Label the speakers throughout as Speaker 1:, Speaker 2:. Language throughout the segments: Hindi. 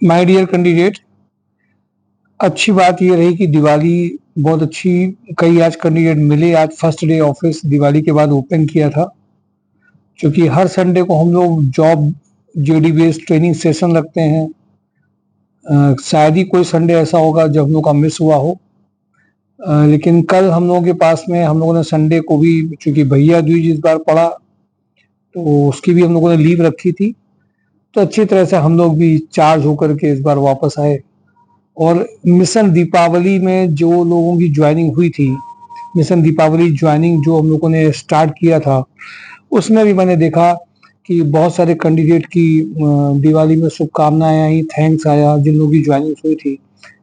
Speaker 1: माय डियर कैंडिडेट, अच्छी बात ये रही कि दिवाली बहुत अच्छी। कई आज कैंडिडेट मिले। आज फर्स्ट डे ऑफिस दिवाली के बाद ओपन किया था, क्योंकि हर संडे को हम लोग job JD based training session रखते हैं। शायद ही कोई संडे ऐसा होगा जब हम लोग का मिस हुआ हो। लेकिन कल हम लोगों के पास में हम लोगों ने संडे को भी, चूंकि भैया दूज इस बार पड़ा, तो उसकी भी हम लोगों ने लीव रखी थी। तो अच्छी तरह से हम लोग भी चार्ज होकर के इस बार वापस आए। और मिशन दीपावली में जो लोगों की ज्वाइनिंग हुई थी, मिशन दीपावली ज्वाइनिंग जो हम लोगों ने स्टार्ट किया था, उसमें भी मैंने देखा कि बहुत सारे कैंडिडेट की दिवाली में शुभकामनाएं आई, थैंक्स आया जिन लोगों की ज्वाइनिंग हुई थी।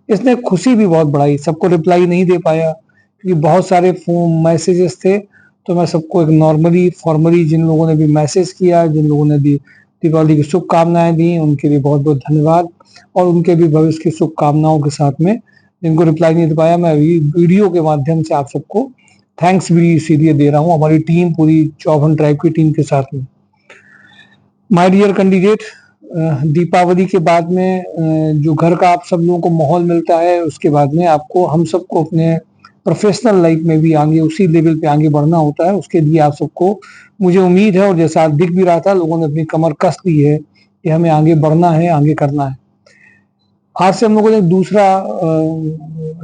Speaker 1: इसने खुशी भी बहुत बढ़ाई। सबको रिप्लाई नहीं दे पाया क्योंकि बहुत सारे फोन मैसेजेस थे, तो मैं सबको एक नॉर्मली फॉर्मली जिन लोगों ने भी मैसेज किया, जिन लोगों ने भी दीपावली की शुभकामनाएं दी, उनके लिए बहुत बहुत धन्यवाद। और उनके भी भविष्य की शुभकामनाओं के साथ में जिनको रिप्लाई नहीं दे पाया, मैं अभी वीडियो के माध्यम से आप सबको थैंक्स भी इसीलिए दे रहा हूँ, हमारी टीम, पूरी जॉब ऑन ट्राइब की टीम के साथ में। माय डियर कैंडिडेट, दीपावली के बाद में जो घर का आप सब लोगों को माहौल मिलता है, उसके बाद में आपको, हम सबको अपने प्रोफेशनल लाइफ में भी आगे उसी लेवल पे आगे बढ़ना होता है। उसके लिए आप सबको, मुझे उम्मीद है, और जैसा दिख भी रहा था, लोगों ने अपनी कमर कस दी है कि हमें आगे बढ़ना है, आगे करना है। आज से हम लोगों ने दूसरा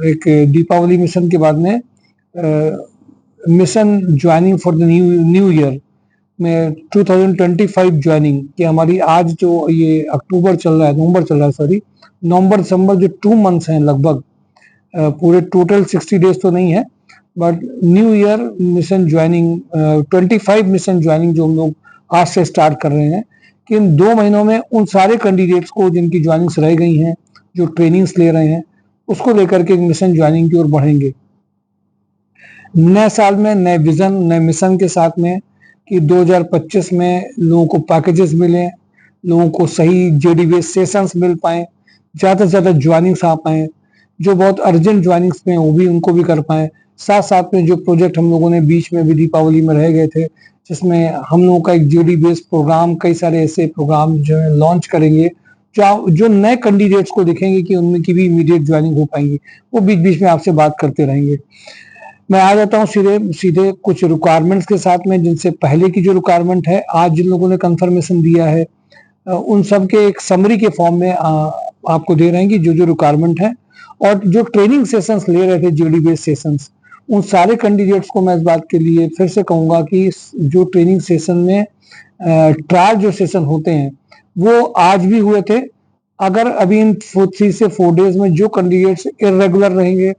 Speaker 1: एक दीपावली मिशन के बाद में mission joining for the new year में 2025 ज्वाइनिंग कि हमारी आज जो ये अक्टूबर चल रहा है, नवंबर चल रहा है, सॉरी, नवंबर दिसंबर जो 2 मंथ्स हैं लगभग, पूरे टोटल 60 डेज तो नहीं है, but new year mission joining 25 mission joining जो हम लोग आज से स्टार्ट कर रहे हैं, कि इन 2 महीनों में उन सारे कैंडिडेट्स को जिनकी ज्वाइनिंग्स रह गई हैं, जो ट्रेनिंग्स ले रहे हैं, उसको लेकर के मिशन ज्वाइनिंग की ओर बढ़ेंगे। नए साल में नए विजन, नए मिशन के साथ में कि 2025 में लोगों को पैकेजेस मिले, लोगों को सही जेडी बेस्ड सेशंस मिल पाए, ज़्यादा से ज़्यादा ज्वाइनिंग्स आ पाए, जो बहुत अर्जेंट ज्वाइनिंग्स में वो भी उनको भी कर पाए। साथ साथ में जो प्रोजेक्ट हम लोगों ने बीच में भी दीपावली में रह गए थे, जिसमें हम लोगों का एक जेडी बेस्ड प्रोग्राम, कई सारे ऐसे प्रोग्राम जो है लॉन्च करेंगे, जो नए कैंडिडेट्स को दिखेंगे कि उनमें की भी इमीडिएट ज्वाइनिंग हो पाएंगी, वो बीच बीच में आपसे बात करते रहेंगे। मैं आ जाता हूँ सीधे सीधे कुछ रिक्वायरमेंट्स के साथ में, जिनसे पहले की जो रिक्वायरमेंट है, आज जिन लोगों ने कंफर्मेशन दिया है, उन सब के एक समरी के फॉर्म में आपको दे रहे हैं कि जो जो रिक्वायरमेंट है। और जो ट्रेनिंग सेशंस ले रहे थे, जेडी बेस्ड सेशंस, उन सारे कैंडिडेट्स को मैं इस बात के लिए फिर से कहूंगा कि जो ट्रेनिंग सेशन में ट्रायल जो सेशन होते हैं, वो आज भी हुए थे। अगर अभी इन 3 से 4 डेज में जो कैंडिडेट्स इरेगुलर रहेंगे,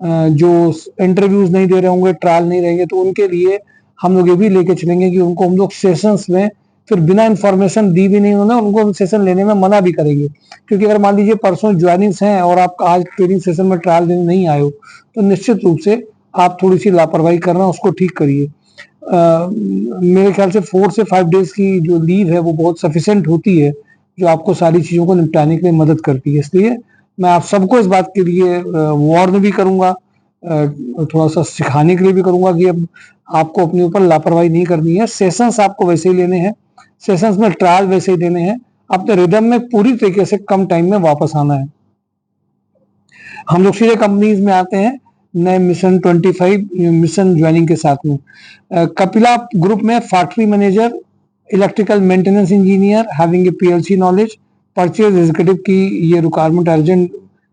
Speaker 1: जो इंटरव्यूज नहीं दे रहे होंगे, ट्रायल नहीं रहेंगे, तो उनके लिए हम लोग ये भी लेके चलेंगे कि उनको हम लोग सेशंस में फिर बिना इंफॉर्मेशन दी भी नहीं होना, उनको हम सेशन लेने में मना भी करेंगे। क्योंकि अगर मान लीजिए परसों ज्वाइनिंग्स हैं और आप आज ट्रेनिंग सेशन में ट्रायल देने नहीं आए हो, तो निश्चित रूप से आप थोड़ी सी लापरवाही कर रहे हैं, उसको ठीक करिए। मेरे ख्याल से 4 से 5 डेज की जो लीव है वो बहुत सफिशिएंट होती है, जो आपको सारी चीज़ों को निपटाने के लिए मदद करती है। इसलिए मैं आप सबको इस बात के लिए वार्न भी करूंगा, थोड़ा सा सिखाने के लिए भी करूंगा कि अब आपको अपने ऊपर लापरवाही नहीं करनी है। सेशंस आपको वैसे ही लेने हैं, सेशंस में ट्रायल वैसे ही देने हैं, अपने रिदम में पूरी तरीके से कम टाइम में वापस आना है। हम लोग सीधे कंपनीज में आते हैं नए मिशन 25 मिशन ज्वाइनिंग के साथ में। कपिला ग्रुप में factory manager, electrical maintenance engineer having a PLC knowledge, purchase executive की ये रिक्वायरमेंट अर्जेंट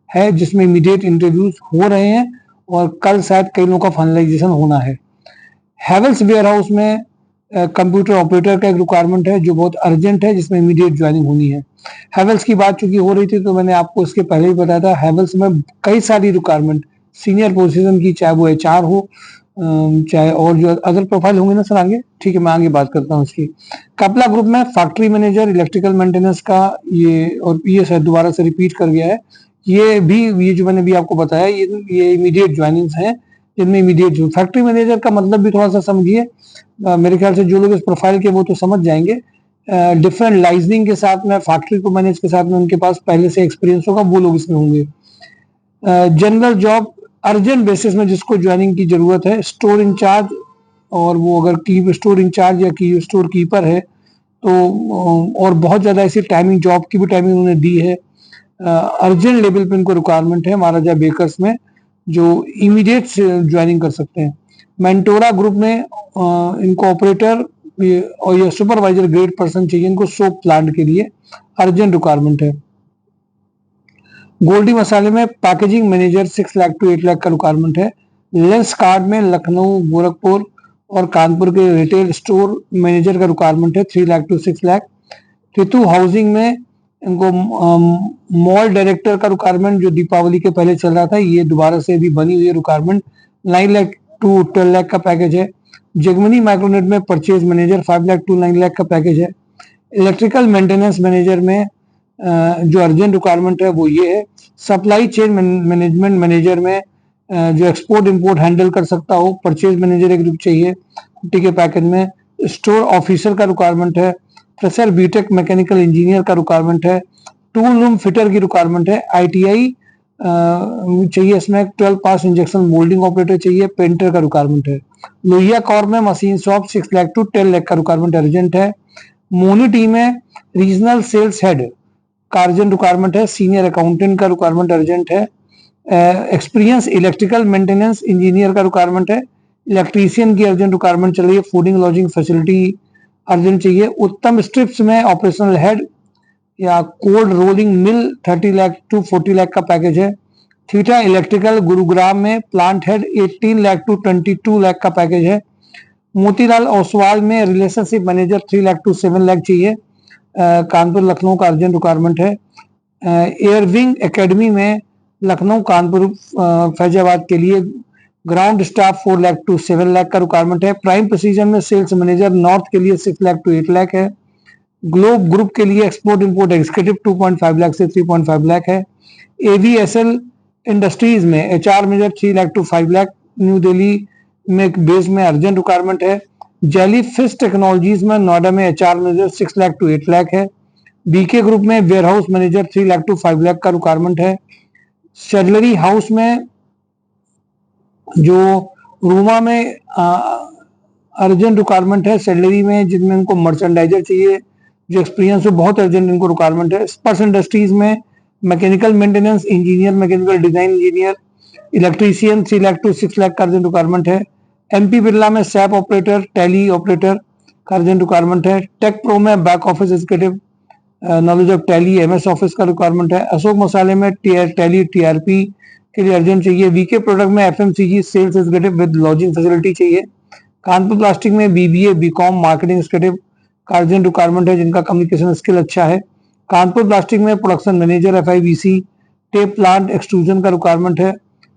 Speaker 1: है, जिसमें इमीडिएट इंटरव्यूज हो रहे हैं और कल शायद कई लोगों का फाइनलाइजेशन होना है। हैवेल्स वेयर हाउस में कंप्यूटर ऑपरेटर का एक रिक्वायरमेंट है जो बहुत अर्जेंट है, जिसमें इमीडिएट ज्वाइनिंग होनी है। हैवेल्स की बात चूंकि हो रही थी, तो मैंने आपको इसके पहले ही बताया था, हैवेल्स में कई सारी रिक्वायरमेंट सीनियर पोजीशन की, चाहे वो एचआर हो, चाहे और जो अदर प्रोफाइल होंगे ना सर आगे, ठीक है, मैं आगे बात करता हूँ इसकी। कपला ग्रुप में फैक्ट्री मैनेजर, इलेक्ट्रिकल मेंटेनेंस का ये, और ये शायद दोबारा से रिपीट कर गया है, ये भी, ये जो मैंने भी आपको बताया, ये इमीडिएट ज्वाइनिंग्स हैं, जिनमें इमीडिएट जो फैक्ट्री मैनेजर का मतलब भी थोड़ा सा समझिए। मेरे ख्याल से जो लोग इस प्रोफाइल के वो तो समझ जाएंगे। डिफरेंट लाइजनिंग के साथ में, फैक्ट्री को मैनेज के साथ में उनके पास पहले से एक्सपीरियंस होगा, वो लोग इसमें होंगे। जनरल जॉब अर्जेंट बेसिस में जिसको ज्वाइनिंग की जरूरत है, स्टोर इंचार्ज, और वो अगर की स्टोर इंचार्ज या की स्टोर कीपर है तो, और बहुत ज्यादा ऐसी टाइमिंग, जॉब की भी टाइमिंग उन्होंने दी है, अर्जेंट लेवल पे इनको रिक्वायरमेंट है महाराजा बेकर्स में, जो इमीडिएट ज्वाइनिंग कर सकते हैं। मेंटोरा ग्रुप में इनको ऑपरेटर और ये सुपरवाइजर ग्रेड पर्सन चाहिए इनको सोप प्लांट के लिए, अर्जेंट रिक्वायरमेंट है। गोल्डी मसाले में packaging manager 6 lakh to 8 lakh का रिक्वायरमेंट है। लेंस कार्ड में लखनऊ, गोरखपुर और कानपुर के रिटेल स्टोर मैनेजर का रिक्वायरमेंट है 3 लाख टू 6 लाख। रितु हाउसिंग में इनको मॉल डायरेक्टर का रिक्वायरमेंट जो दीपावली के पहले चल रहा था, ये दोबारा से भी बनी हुई है रिक्वायरमेंट, 9 लाख टू 12 लाख का पैकेज है। जगमनी माइक्रोनेट में purchase manager 5 lakh to 9 lakh का पैकेज है। इलेक्ट्रिकल मेंटेनेंस मैनेजर में जो अर्जेंट रिक्वायरमेंट है वो ये है। सप्लाई चेन मैनेजमेंट मैनेजर में जो एक्सपोर्ट इंपोर्ट हैंडल कर सकता हो, परचेज मैनेजर एक ग्रुप चाहिए 50 के पैकेज में। स्टोर ऑफिसर का रिक्वायरमेंट है। फ्रेशर बीटेक मैकेनिकल इंजीनियर का रिक्वायरमेंट है। टूल रूम फिटर की रिक्वायरमेंट है। आईटीआई चाहिए इसमें, 12 पास इंजेक्शन मोल्डिंग ऑपरेटर चाहिए। पेंटर का रिक्वायरमेंट है। लोहिया कॉर में machine shop 6 lakh to 10 lakh का रिक्वायरमेंट अर्जेंट है। मोनी टीम में रीजनल सेल्स हेड का अर्जेंट रिक्वायरमेंट है। सीनियर अकाउंटेंट का रिक्वायरमेंट अर्जेंट है। एक्सपीरियंस इलेक्ट्रिकल मेंटेनेंस इंजीनियर का रिक्वायरमेंट है। इलेक्ट्रीशियन की अर्जेंट रिक्वायरमेंट चल रही है। फूडिंग लॉजिंग फैसिलिटी अर्जेंट चाहिए। उत्तम स्ट्रिप्स में ऑपरेशनल हेड या cold rolling mill 30 lakh to 40 lakh का पैकेज है। थीटा इलेक्ट्रिकल गुरुग्राम में plant head 18 lakh to 22 lakh का पैकेज है। मोतीलाल ओसवाल में relationship manager 3 lakh to 7 lakh चाहिए। कानपुर लखनऊ का अर्जेंट रिक्वायरमेंट है। एयरविंग एकेडमी में लखनऊ, कानपुर, फैजाबाद के लिए ground staff 4 lakh to 7 lakh का रिक्वायरमेंट है। प्राइम प्रिसीजन में सेल्स मैनेजर नॉर्थ के लिए 6 लाख टू 8 लाख है। ग्लोब ग्रुप के लिए एक्सपोर्ट इंपोर्ट एग्जीक्यूटिव 2.5 लाख से 3.5 लाख है। एवीएसएल इंडस्ट्रीज में HR manager 3 lakh to 5 lakh New Delhi में एक बेस में अर्जेंट रिक्वायरमेंट है। जेली फिश टेक्नोलॉजीज में नोएडा में HR manager 6 lakh to 8 lakh है। बीके ग्रुप में warehouse manager 3 lakh to 5 lakh का रिक्वायरमेंट है। सेडलरी हाउस में जो रूमा में अर्जेंट रिक्वायरमेंट है सेडलरी में, जिनमें इनको मर्चेंडाइजर चाहिए जो एक्सपीरियंस हो, बहुत अर्जेंट इनको रिक्वायरमेंट है। स्पर्श इंडस्ट्रीज में mechanical maintenance engineer, mechanical design engineer, electrician 3 lakh to 6 lakh का अर्जेंट रिक्वायरमेंट है। एमपी बिरला में सैप ऑपरेटर, टैली ऑपरेटर का अर्जेंट रिक्वायरमेंट है। टेक प्रो में back office executive, knowledge of Tally MS Office का रिक्वायरमेंट है। अशोक मसाले में टैली टीआरपी के लिए अर्जेंट चाहिए। वीके प्रोडक्ट में FMCG sales executive with lodging facility चाहिए। कानपुर प्लास्टिक में बीबीए बीकॉम मार्केटिंग एग्जीक्यूटिव का अर्जेंट रिक्वायरमेंट है जिनका कम्युनिकेशन स्किल अच्छा है। कानपुर प्लास्टिक में production manager FIBC tape plant extrusion का रिक्वायरमेंट है।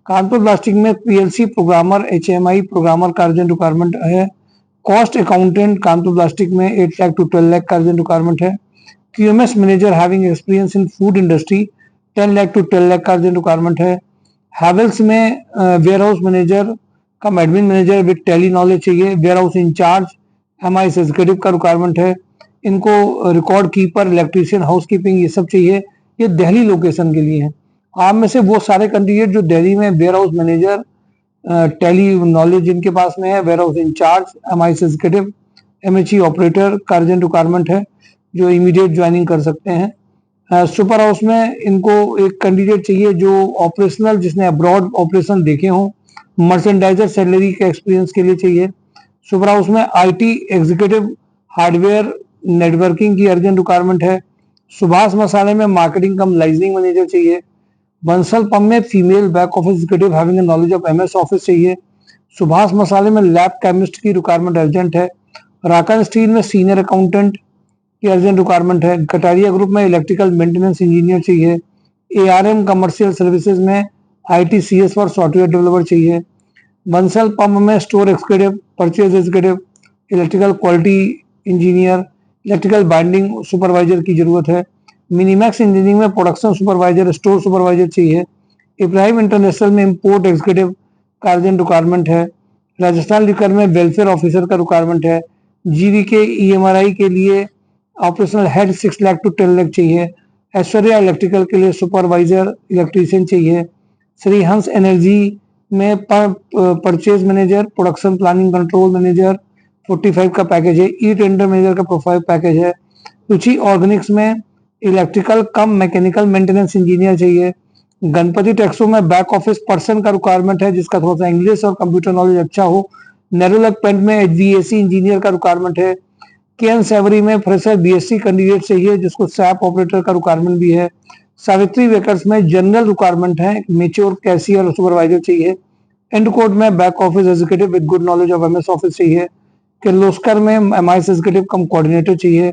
Speaker 1: कानपुर प्लास्टिक में पीएलसी प्रोग्रामर एचएमआई प्रोग्रामर का अर्जेंट रिक्वायरमेंट है। कॉस्ट अकाउंटेंट कानपुर प्लास्टिक में 8 लाख टू 12 लाख का अर्जेंट रिक्वायरमेंट है। QMS manager having experience in food industry 10 lakh to 12 lakh का अर्जेंट रिक्वायरमेंट है। हैवेल्स में warehouse manager cum admin manager with Tally knowledge चाहिए। वेयरहाउस इंचार्ज एमआईएस एग्जीक्यूटिव का रिक्वायरमेंट है। इनको record keeper, electrician, housekeeping ये सब चाहिए। ये दिल्ली लोकेशन के लिए है। आप में से वो सारे कैंडिडेट जो दिल्ली में वेयरहाउस मैनेजर, टैली नॉलेज जिनके पास में है, warehouse incharge, MIS executive, MHE operator का अर्जेंट रिक्वायरमेंट है जो इमीडिएट ज्वाइनिंग कर सकते हैं। सुपर हाउस में इनको एक कैंडिडेट चाहिए जो ऑपरेशनल, जिसने अब्रॉड ऑपरेशन देखे हों, मर्चेंडाइजर सैलरी के एक्सपीरियंस के लिए चाहिए। सुपर हाउस में आईटी एग्जीक्यूटिव, हार्डवेयर नेटवर्किंग की अर्जेंट रिक्वायरमेंट है। सुभाष मसाले में मार्केटिंग कम लाइजनिंग मैनेजर चाहिए। बंसल पंप में female back office executive having knowledge of MS office चाहिए। सुभाष मसाले में लैब केमिस्ट की रिक्वायरमेंट अर्जेंट है। राकन स्टील में सीनियर अकाउंटेंट की अर्जेंट रिक्वायरमेंट है। कटारिया ग्रुप में इलेक्ट्रिकल मेंटेनेंस इंजीनियर चाहिए। एआरएम कमर्शियल सर्विसेज में आईटीसीएस फॉर सॉफ्टवेयर डेवलपर चाहिए। बंसल पंप में store executive, purchase executive, electrical quality engineer, electrical binding supervisor की जरूरत है। मिनीमैक्स इंजीनियरिंग में प्रोडक्शन सुपरवाइजर, स्टोर सुपरवाइजर चाहिए। इब्राहिम इंटरनेशनल में इंपोर्ट एग्जीक्यूटिव का अर्जेंट रिक्वायरमेंट है। राजस्थान लिकर में वेलफेयर ऑफिसर का रिक्वायरमेंट है। जीवीके ईएमआरआई के लिए operational head 6 lakh to 10 lakh चाहिए। ऐश्वर्या इलेक्ट्रिकल के लिए सुपरवाइजर इलेक्ट्रीशियन चाहिए। श्री हंस एनर्जी में purchase manager, production planning control manager 45 का पैकेज है। ई टेंडर मैनेजर का प्रोफाइल पैकेज है। रुचि ऑर्गेनिक्स में इलेक्ट्रिकल कम मैकेनिकल मेंटेनेंस इंजीनियर चाहिए। गणपति टेक्सो में बैक ऑफिस पर्सन का रिक्वायरमेंट है जिसका थोड़ा सा इंग्लिश और कंप्यूटर नॉलेज अच्छा हो। नेरोलैक पेंट में एचवीएसी इंजीनियर का रिक्वायरमेंट है। केएन सेवरी में फ्रेशर बीएससी कैंडिडेट चाहिए जिसको सैप ऑपरेटर का रिक्वायरमेंट भी है। सावित्री वेकर्स में जनरल रिक्वायरमेंट है, मेच्योर कैशियर और सुपरवाइजर चाहिए। एंड कोड में back office executive with good knowledge of MS office चाहिए। किर्लोस्कर में एमआईएस एग्जीक्यूटिव कम कोऑर्डिनेटर चाहिए।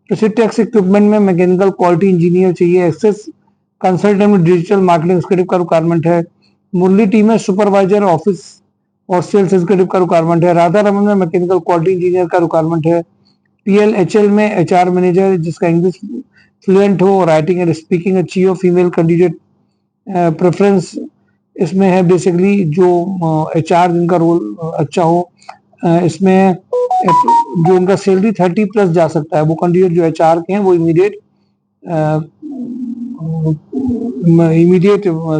Speaker 1: प्रेसिटेक्स इक्विपमेंट में मैकेनिकल क्वालिटी इंजीनियर चाहिए। एक्सेस कंसल्टेंट में डिजिटल मार्केटिंग एग्जीक्यूटिव का रिक्वायरमेंट है। मुरली टीम में सुपरवाइजर ऑफिस और सेल्स एग्जीक्यूटिव का रिक्वायरमेंट है। राधा रमन में मैकेनिकल क्वालिटी इंजीनियर का रिक्वायरमेंट है। पीएलएचएल में एचआर मैनेजर जिसका इंग्लिश फ्लुएंट हो, राइटिंग एंड स्पीकिंग अच्छी हो। फीमेल कैंडिडेट प्रेफरेंस इसमें है बेसिकली जो एचआर जिनका रोल अच्छा हो। इसमें जो उनका सैलरी 30 प्लस जा सकता है वो कैंडिडेट जो एचआर के हैं वो इमीडिएट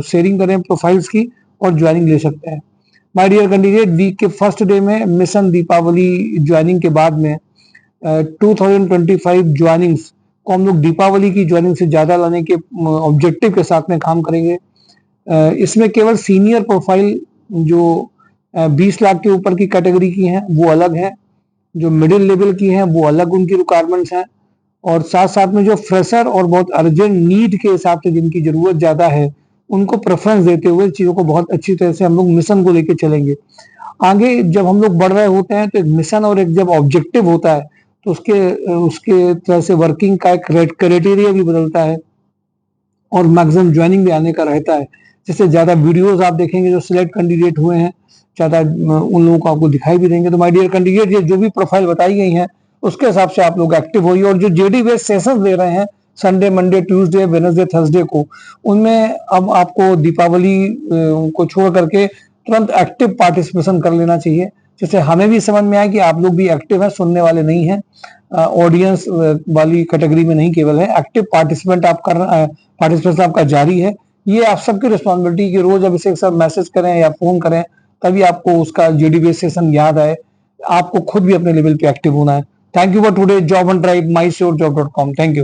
Speaker 1: शेयरिंग करें प्रोफाइल्स की और ज्वाइनिंग ले सकते हैं। माय डियर कैंडिडेट, वीक के फर्स्ट डे में मिशन दीपावली ज्वाइनिंग के बाद में 2025 ज्वाइनिंग्स को हम लोग दीपावली की ज्वाइनिंग से ज्यादा लाने के ऑब्जेक्टिव के साथ में काम करेंगे। इसमें केवल सीनियर प्रोफाइल जो 20 लाख के ऊपर की कैटेगरी की हैं वो अलग है, जो मिडिल लेवल की हैं वो अलग उनकी रिक्वायरमेंट्स हैं, और साथ साथ में जो फ्रेशर और बहुत अर्जेंट नीड के हिसाब से जिनकी जरूरत ज्यादा है उनको प्रेफरेंस देते हुए चीजों को बहुत अच्छी तरह से हम लोग मिशन को लेके चलेंगे। आगे जब हम लोग बढ़ रहे होते हैं तो एक मिशन और एक जब ऑब्जेक्टिव होता है तो उसके तरह से वर्किंग का एक क्राइटेरिया भी बदलता है और मैक्सिमम ज्वाइनिंग भी आने का रहता है। जैसे ज्यादा वीडियोस आप देखेंगे जो सिलेक्ट कैंडिडेट हुए हैं ज्यादा उन लोगों को आपको दिखाई भी देंगे। तो माय डियर कैंडिडेट, ये जो भी प्रोफाइल बताई गई है उसके हिसाब से आप लोग एक्टिव होइए, और जो जेडी बेस्ड सेशंस दे रहे हैं Sunday Monday Tuesday Wednesday Thursday को, उनमें अब आपको दीपावली को छोड़ करके तुरंत एक्टिव पार्टिसिपेशन कर लेना चाहिए, जिससे हमें भी समझ में आए कि आप लोग भी एक्टिव हैं, सुनने वाले नहीं हैं, ऑडियंस वाली कैटेगरी में नहीं केवल है, एक्टिव पार्टिसिपेशन आपका जारी है। ये आप सबकी रिस्पॉन्सिबिलिटी कि रोज अभिषेक सर मैसेज करें या फोन करें तभी आपको उसका जेडी बेस्ड सेशन याद आए। आपको खुद भी अपने लेवल पे एक्टिव होना है। Thank you for today job and drive, mysurjob.com। Thank you.